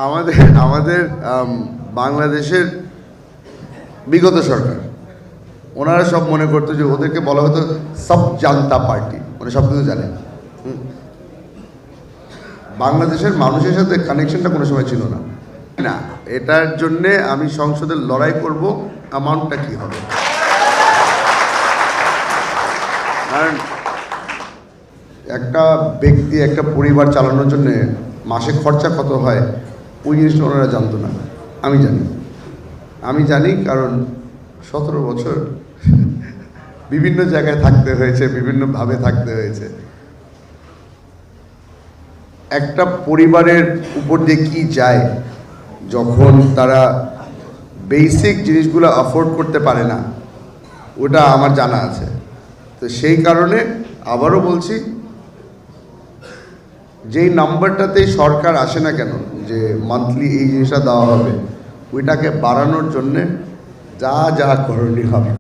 আমাদের আমাদের বাংলাদেশের বিগত সরকার ওনারা সব মনে করতো যে ওদেরকে বলা হতো সব জানতা পার্টি, মানে সব কিছু জানে। বাংলাদেশের মানুষের সাথে কানেকশনটা কোনো সময় ছিল না। না, এটার জন্যে আমি সংসদে লড়াই করব, অ্যামাউন্টটা কী হবে। কারণ একটা ব্যক্তি একটা পরিবার চালানোর জন্যে মাসে খরচা কত হয় ওই জিনিসটা ওনারা জানতো না। আমি জানি কারণ 17 বছর বিভিন্ন জায়গায় থাকতে হয়েছে, বিভিন্নভাবে থাকতে হয়েছে। একটা পরিবারের উপর দিয়ে কী যায় যখন তারা বেসিক জিনিসগুলো অ্যাফোর্ড করতে পারে না, ওটা আমার জানা আছে। তো সেই কারণে আবারও বলছি, যেই নাম্বারটাতেই সরকার আসে না কেন যে মান্থলি এই জিনিসটা দেওয়া হবে, ওইটাকে বাড়ানোর জন্যে যা যা করণীয় হবে।